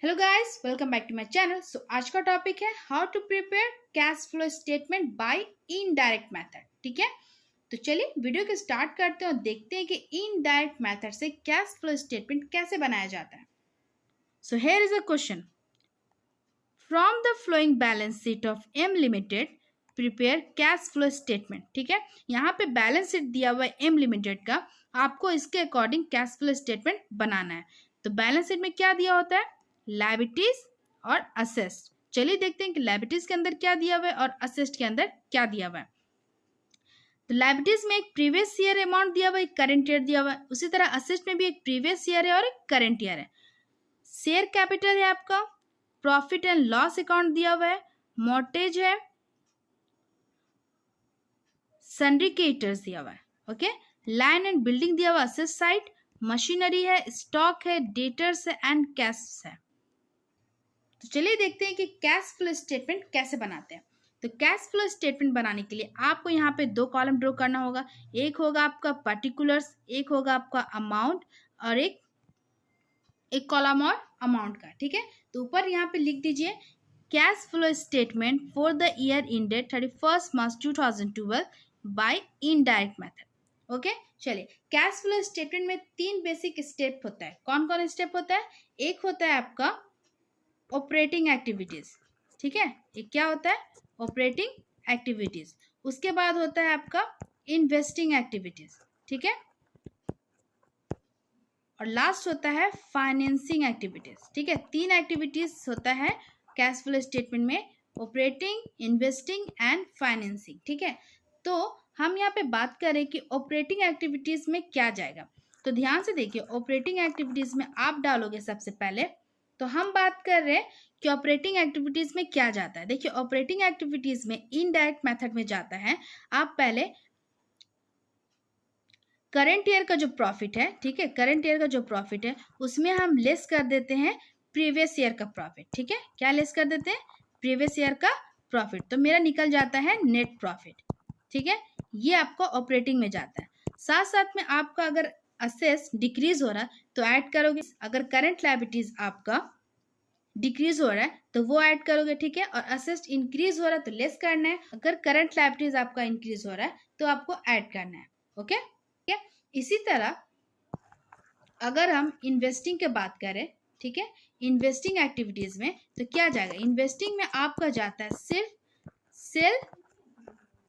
Hello guys, welcome back to my channel. आज का topic है how to prepare cash flow statement by indirect method. ठीक है, तो चलिए वीडियो को स्टार्ट करते हैं और देखते हैं कि इनडायरेक्ट मेथड से कैश फ्लो स्टेटमेंट कैसे बनाया जाता है। So here is a question, from the following balance sheet of M limited prepare cash flow statement. ठीक है, यहाँ पे बैलेंस शीट दिया हुआ है एम लिमिटेड का, आपको इसके अकॉर्डिंग कैश फ्लो स्टेटमेंट बनाना है। तो बैलेंस शीट में क्या दिया होता है, लायबिलिटीज और असेस्ट। चलिए देखते हैं कि लायबिलिटीज के अंदर क्या दिया हुआ है और असेस्ट के अंदर क्या दिया हुआ है। तो लायबिलिटीज में एक प्रीवियस ईयर अमाउंट दिया हुआ है, एक करंट ईयर दिया हुआ है। उसी तरह असेस्ट में भी एक प्रीवियस ईयर है और एक करंट ईयर है। शेयर कैपिटल है आपका, प्रॉफिट एंड लॉस अकाउंट दिया हुआ है, मॉर्टेज है, सन्ड्री क्रेडिटर्स दिया हुआ है। ओके, लैंड एंड बिल्डिंग दिया हुआ असेस्ट साइड, मशीनरी है, स्टॉक है, डेटर्स है एंड कैश है। तो चलिए देखते हैं कि कैश फ्लो स्टेटमेंट कैसे बनाते हैं। तो कैश फ्लो स्टेटमेंट बनाने के लिए आपको यहाँ पे दो कॉलम ड्रॉ करना होगा। एक होगा आपका पर्टिकुलर्स, एक होगा आपका अमाउंट, और एक कॉलम और अमाउंट का। ठीक है, तो ऊपर यहाँ पे लिख दीजिए cash flow statement for the year ended 31 March 2012 by indirect method. Okay, चलिए कैश फ्लो स्टेटमेंट में तीन बेसिक स्टेप होता है। कौन कौन स्टेप होता है? एक होता है आपका ऑपरेटिंग एक्टिविटीज। ठीक है, ये क्या होता है? Operating activities. उसके बाद होता है आपका इन्वेस्टिंग एक्टिविटीज। ठीक है, और लास्ट होता है फाइनेंसिंग एक्टिविटीज। ठीक है, तीन एक्टिविटीज होता है कैश फ्लो स्टेटमेंट में, ऑपरेटिंग, इन्वेस्टिंग एंड फाइनेंसिंग। ठीक है, तो हम यहाँ पे बात करें कि ऑपरेटिंग एक्टिविटीज में क्या जाएगा। तो ध्यान से देखिए, ऑपरेटिंग एक्टिविटीज में आप डालोगे सबसे पहले, तो हम बात कर रहे हैं कि ऑपरेटिंग एक्टिविटीज में क्या जाता है। देखिए, ऑपरेटिंग एक्टिविटीज में इनडायरेक्ट मेथड में जाता है, आप पहले करंट ईयर का जो प्रॉफिट है, ठीक है, करंट ईयर का जो प्रॉफिट है उसमें हम लेस कर देते हैं प्रीवियस ईयर का प्रॉफिट। ठीक है, क्या लेस कर देते हैं? प्रीवियस ईयर का प्रॉफिट। तो मेरा निकल जाता है नेट प्रॉफिट। ठीक है, ये आपको ऑपरेटिंग में जाता है। साथ साथ में आपका अगर असेस डिक्रीज हो रहा है तो ऐड करोगे, अगर करंट लायबिलिटीज आपका डिक्रीज हो रहा है तो वो ऐड करोगे। ठीक है, और असेस्ट इंक्रीज हो रहा है तो लेस करना है, अगर करंट लायबिलिटीज आपका इंक्रीज हो रहा है तो आपको ऐड करना है। ओके, ठीक है, इसी तरह अगर हम इन्वेस्टिंग की बात करें, ठीक है, इन्वेस्टिंग एक्टिविटीज में तो क्या जाएगा? इन्वेस्टिंग में आपका जाता है सिर्फ सेल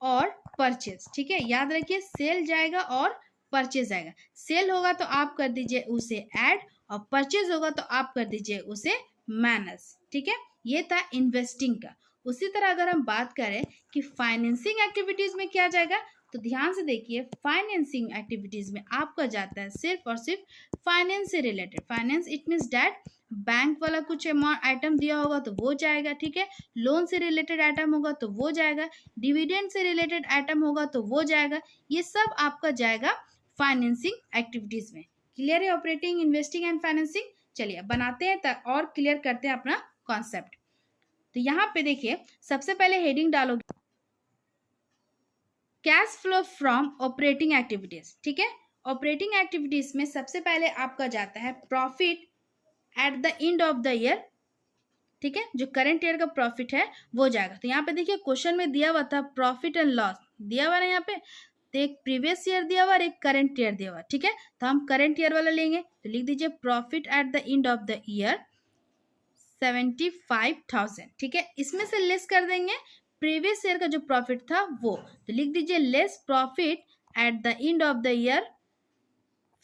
और परचेज। ठीक है, याद रखिए, सेल जाएगा और परचेज आएगा। सेल होगा तो आप कर दीजिए उसे ऐड, और परचेज होगा तो आप कर दीजिए उसे माइनस। ठीक है, ये था इन्वेस्टिंग का। उसी तरह अगर हम बात करें कि फाइनेंसिंग एक्टिविटीज में क्या जाएगा, तो ध्यान से देखिए, फाइनेंसिंग एक्टिविटीज में आपका जाता है सिर्फ और सिर्फ फाइनेंस से related. Finance it means that bank वाला कुछ आइटम दिया होगा तो वो जाएगा। ठीक है, लोन से रिलेटेड आइटम होगा तो वो जाएगा, डिविडेंड से रिलेटेड आइटम होगा तो वो जाएगा। ये सब आपका जाएगा फाइनेंसिंग एक्टिविटीज में। क्लियर है ऑपरेटिंग, इन्वेस्टिंग एंड फाइनेंसिंग? चलिए अब बनाते हैं और क्लियर करते हैं अपना कॉन्सेप्ट। तो यहाँ पे देखिए, सबसे पहले हेडिंग डालोगे cash flow from operating activities. ठीक है, ऑपरेटिंग एक्टिविटीज में सबसे पहले आपका जाता है profit at the end of the year. ठीक है, जो करंट ईयर का प्रॉफिट है वो जाएगा। तो यहाँ पे देखिए क्वेश्चन में दिया हुआ था प्रॉफिट एंड लॉस दिया हुआ ना यहाँ पे, तो एक प्रीवियस ईयर दिया हुआ और एक करंट ईयर दिया हुआ। ठीक है, तो हम करंट ईयर वाला लेंगे, तो लिख दीजिए profit at the end of the year 75,000। ठीक है, इसमें से लेस कर देंगे प्रीवियस ईयर का जो प्रॉफिट था वो, तो लिख दीजिए less profit at the end of the year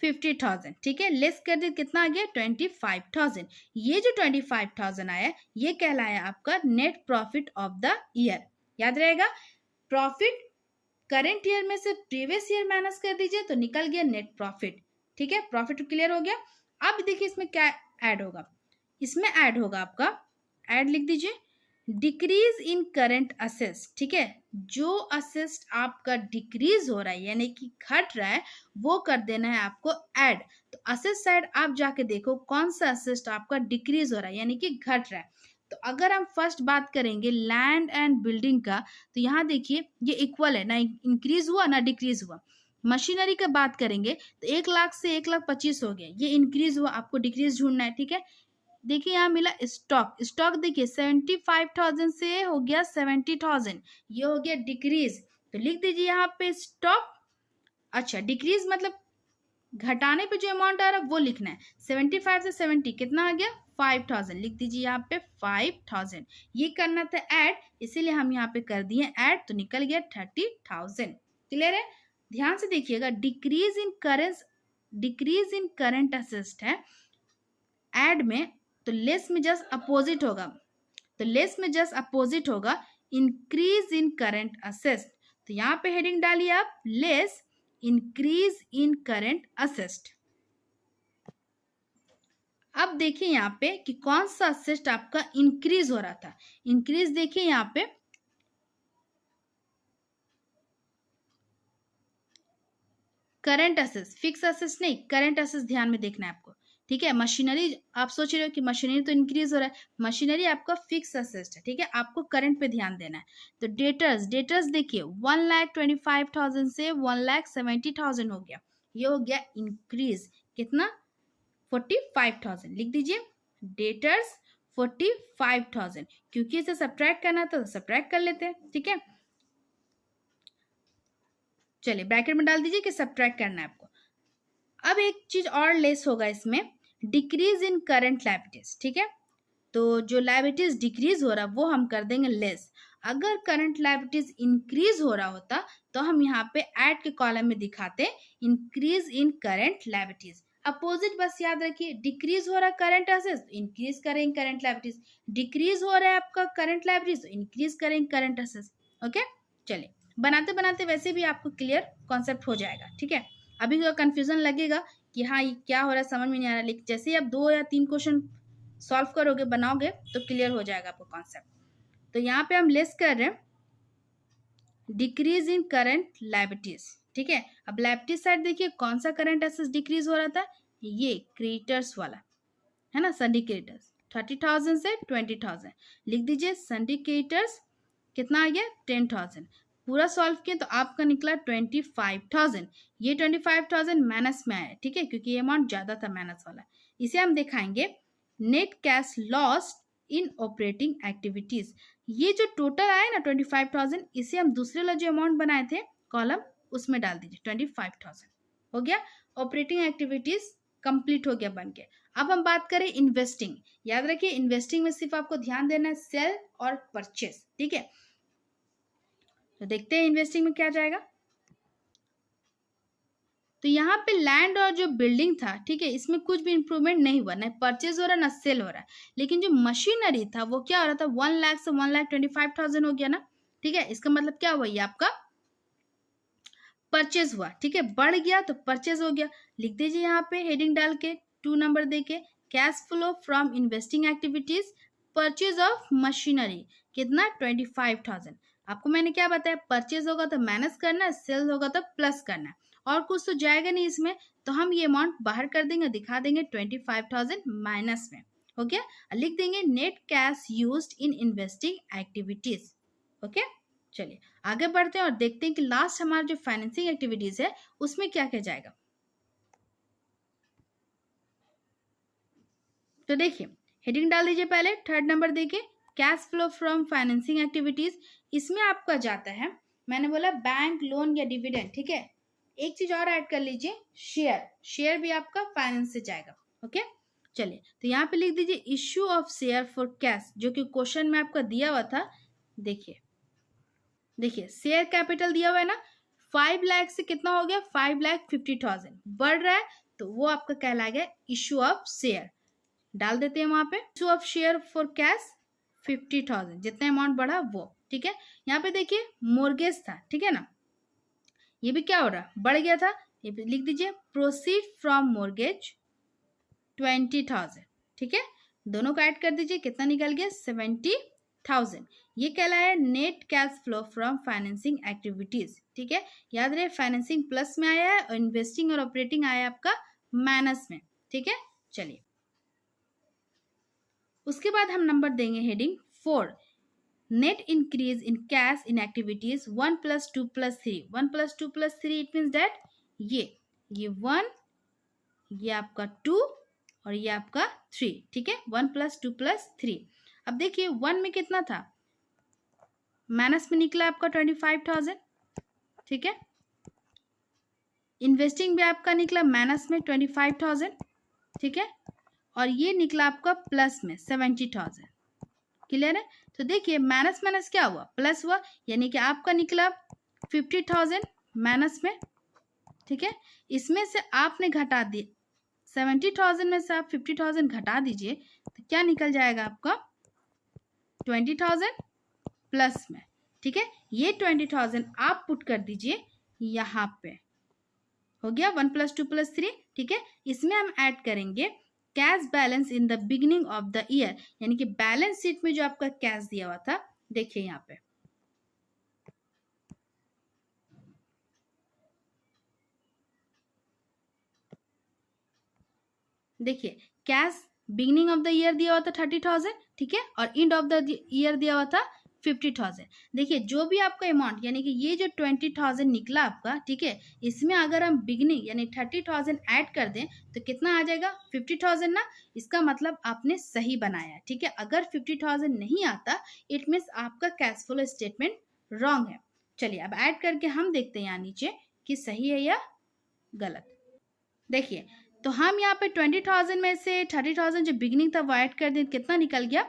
50,000। ठीक है, लेस कर दिए, कितना आ गया? 25,000। ये जो 25,000 आया ये कहलाया आपका net profit of the year. याद रहेगा, प्रॉफिट करंट ईयर में से प्रीवियस ईयर माइनस कर दीजिए तो निकल गया नेट प्रॉफिट। ठीक है, प्रॉफिट क्लियर हो गया। अब देखिए इसमें क्या ऐड होगा, इसमें ऐड होगा आपका, ऐड लिख दीजिए डिक्रीज इन करंट असेस्ट। ठीक है, जो असेस्ट आपका डिक्रीज हो रहा है यानी कि घट रहा है वो कर देना है आपको ऐड। तो असेस्ट साइड आप जाके देखो कौन सा असेस्ट आपका डिक्रीज हो रहा है यानी कि घट रहा है। तो अगर हम फर्स्ट बात करेंगे लैंड एंड बिल्डिंग का, तो यहाँ देखिए ये इक्वल है, ना इंक्रीज हुआ ना डिक्रीज हुआ। मशीनरी का बात करेंगे तो 1 लाख से 1,25,000 हो गया, ये इंक्रीज हुआ, आपको डिक्रीज ढूंढना है। ठीक है, देखिए यहाँ मिला स्टॉक, स्टॉक देखिए 75,000 से हो गया 70,000, ये हो गया डिक्रीज। तो लिख दीजिए यहाँ पे स्टॉक। अच्छा डिक्रीज मतलब घटाने पे जो अमाउंट आ रहा है वो लिखना है। 75 से 70 कितना आ गया 5,000, लिख दीजिए यहाँ पे 5,000। ये करना था ऐड, इसीलिए हम यहाँ पे कर दिए ऐड, तो निकल गया 30,000। क्लियर है? ध्यान से देखिएगा, डिक्रीज इन करंट असेस्ट है ऐड में, तो लेस में जस्ट अपोजिट होगा, तो लेस में जस्ट अपोजिट होगा इंक्रीज इन करंट असेस्ट। तो यहाँ पे हेडिंग डालिए आप less increase in current asset. अब देखिए यहाँ पे कि कौन सा असेस्ट आपका इंक्रीज हो रहा था। इंक्रीज देखिए यहाँ पे करंट असेस्ट, फिक्स असेस्ट नहीं, करंट असेस्ट ध्यान में देखना है आपको। ठीक है, मशीनरी आप सोच रहे हो कि मशीनरी तो इंक्रीज हो रहा है, मशीनरी आपका फिक्स असेस्ट है। ठीक है, आपको करंट पे ध्यान देना है। तो डेटर्स, डेटर्स देखिए 1,25,000 से 1,70,000 हो गया, ये हो गया इंक्रीज। कितना 45,000, लिख दीजिए डेटर्स 45,000, क्योंकि इसे सब्ट्रैक्ट करना था तो सब्ट्रैक्ट कर लेते हैं। ठीक है, चलिए ब्रैकेट में डाल दीजिए कि सब्ट्रैक्ट करना है आपको। अब एक चीज और लेस होगा इसमें, डिक्रीज इन करंट लायबिलिटीज। ठीक है, तो जो लायबिलिटीज डिक्रीज हो रहा वो हम कर देंगे लेस। अगर करंट लायबिलिटीज इंक्रीज हो रहा होता तो हम यहाँ पे ऐड के कॉलम में दिखाते increase in current liabilities. Opposite बस याद रखिए, डिक्रीज हो रहा करंट असेट्स तो इंक्रीज करेंगे करंट लायबिलिटीज, डिक्रीज हो रहा है आपका करंट लायबिलिटीज तो इंक्रीज करेंगे करंट असेट्स। ओके, चलिए बनाते बनाते वैसे भी आपको क्लियर कॉन्सेप्ट हो जाएगा। ठीक है, अभी तो कंफ्यूजन लगेगा कि हाँ ये क्या हो रहा है, समझ में नहीं आ रहा, लेकिन जैसे ही आप 2 या 3 क्वेश्चन सॉल्व करोगे, बनाओगे, तो क्लियर हो जाएगा आपको कॉन्सेप्ट। तो यहाँ पे हम लेस कर रहे हैं डिक्रीज इन करंट लायबिलिटीज। ठीक है, अब लायबिलिटीज साइड देखिए कौन सा करंट एसेट्स डिक्रीज हो रहा था, ये क्रेडिटर्स वाला है ना, सिंडिकेटर्स 30,000 से 20,000, लिख दीजिए सिंडिकेटर्स कितना आ गया 10,000। पूरा सॉल्व किए तो आपका निकला 25,000, ये 25,000 माइनस में आया। ठीक है, क्योंकि ये अमाउंट ज्यादा था माइनस वाला। इसे हम दिखाएंगे net cash loss in operating activities. ये जो टोटल आया ना 25,000, इसे हम दूसरे वाला जो अमाउंट बनाए थे कॉलम उसमें डाल दीजिए, 25,000 हो गया। ऑपरेटिंग एक्टिविटीज कंप्लीट हो गया बन के। अब हम बात करें इन्वेस्टिंग। याद रखिए इन्वेस्टिंग में सिर्फ आपको ध्यान देना है सेल और परचेस। ठीक है, तो देखते हैं इन्वेस्टिंग में क्या जाएगा। तो यहाँ पे लैंड और जो बिल्डिंग था, ठीक है, इसमें कुछ भी इंप्रूवमेंट नहीं हुआ, ना परचेज हो रहा ना सेल हो रहा है। लेकिन जो मशीनरी था वो क्या हो रहा था, 1 लाख से 1,25,000 हो गया ना। ठीक है, इसका मतलब क्या हुआ, ये आपका परचेज हुआ। ठीक है, बढ़ गया तो परचेज हो गया। लिख दीजिए यहाँ पे हेडिंग डाल के 2 नंबर दे के cash flow from investing activities purchase of machinery कितना 25,000। आपको मैंने क्या बताया, परचेज होगा तो माइनस करना है, सेल्स होगा तो प्लस करना है, और कुछ तो जाएगा नहीं इसमें, तो हम ये अमाउंट बाहर कर देंगे, दिखा देंगे 25,000 माइनस में। ओके, लिख देंगे net cash used in investing activities. Okay, चलिए आगे बढ़ते हैं और देखते हैं कि लास्ट हमारा जो फाइनेंसिंग एक्टिविटीज है उसमें क्या क्या जाएगा। तो देखिए हेडिंग डाल दीजिए पहले, 3rd नंबर देखिए cash flow from financing activities. इसमें आपका जाता है, मैंने बोला बैंक लोन या डिविडेंड। ठीक है, एक चीज और ऐड कर लीजिए, शेयर, शेयर भी आपका फाइनेंस से जाएगा। ओके, चलिए तो यहाँ पे लिख दीजिए issue of share for cash, जो कि क्वेश्चन में आपका दिया हुआ था। देखिए देखिए शेयर कैपिटल दिया हुआ है ना, 5 लाख से कितना हो गया 5,50,000, बढ़ रहा है तो वो आपका कहलाएगा इश्यू ऑफ शेयर। डाल देते हैं वहां पे issue of share for cash 50,000, जितना अमाउंट बढ़ा वो। ठीक है, यहाँ पे देखिए मोर्गेज था, ठीक है ना, ये भी क्या हो रहा बढ़ गया था, ये भी लिख दीजिए प्रोसीड फ्रॉम मोर्गेज 20,000। ठीक है, दोनों को ऐड कर दीजिए, कितना निकल गया 70,000। ये कहलाया net cash flow from financing activities. ठीक है, याद रहे फाइनेंसिंग प्लस में आया है और इन्वेस्टिंग और ऑपरेटिंग आया आपका माइनस में। ठीक है, चलिए उसके बाद हम नंबर देंगे heading 4 net increase in cash in activities 1 + 2 + 3। 1 + 2 + 3 it means that ये 1, ये आपका 2 और ये आपका 3, ठीक है, 1 + 2 + 3। अब देखिए 1 में कितना था, माइनस में निकला आपका 25,000, ठीक है। इन्वेस्टिंग भी आपका निकला माइनस में 25,000, ठीक है, और ये निकला आपका प्लस में 70,000। क्लियर है। तो देखिए माइनस माइनस क्या हुआ, प्लस हुआ, यानी कि आपका निकला 50,000 माइनस में, ठीक है। इसमें से आपने घटा दिए 70,000 में से आप 50,000 घटा दीजिए तो क्या निकल जाएगा आपका 20,000 प्लस में, ठीक है। ये 20,000 आप पुट कर दीजिए यहाँ पे, हो गया 1 + 2 + 3, ठीक है। इसमें हम ऐड करेंगे cash balance in the beginning of the year, यानी कि बैलेंस शीट में जो आपका कैश दिया हुआ था, देखिए यहाँ पे देखिए cash beginning of the year दिया हुआ था 30,000, ठीक है, और एंड ऑफ द ईयर दिया हुआ था 50,000। देखिए जो भी आपका अमाउंट, यानी कि ये जो 20,000 निकला आपका, ठीक है, इसमें अगर हम बिगिनिंग यानी 30,000 ऐड कर दें तो कितना आ जाएगा 50,000 ना। इसका मतलब आपने सही बनाया, ठीक है। अगर 50,000 नहीं आता इट मीन्स आपका कैश फ्लो स्टेटमेंट रॉन्ग है। चलिए अब ऐड करके हम देखते हैं यहाँ नीचे कि सही है या गलत। देखिए तो हम यहाँ पे 20,000 में से 30,000 जो बिगिनिंग था वो ऐड कर दें, कितना निकल गया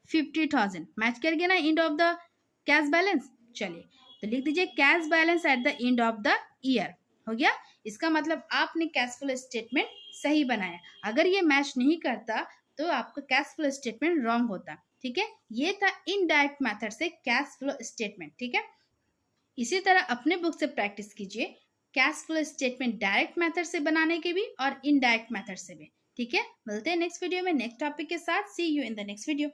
50,000। मैच कर गया ना end of the cash balance. चलिए तो लिख दीजिए cash balance at the end of the year, हो गया। इसका मतलब आपने कैश फ्लो स्टेटमेंट सही बनाया। अगर ये मैच नहीं करता तो आपका कैश फ्लो स्टेटमेंट रॉन्ग होता, ठीक है। ये था इनडायरेक्ट मेथड से कैश फ्लो स्टेटमेंट, ठीक है। इसी तरह अपने बुक से प्रैक्टिस कीजिए cash flow statement direct method से बनाने के भी और इनडायरेक्ट मेथड से भी, ठीक है। मिलते हैं नेक्स्ट वीडियो में नेक्स्ट टॉपिक के साथ। See you in the next video.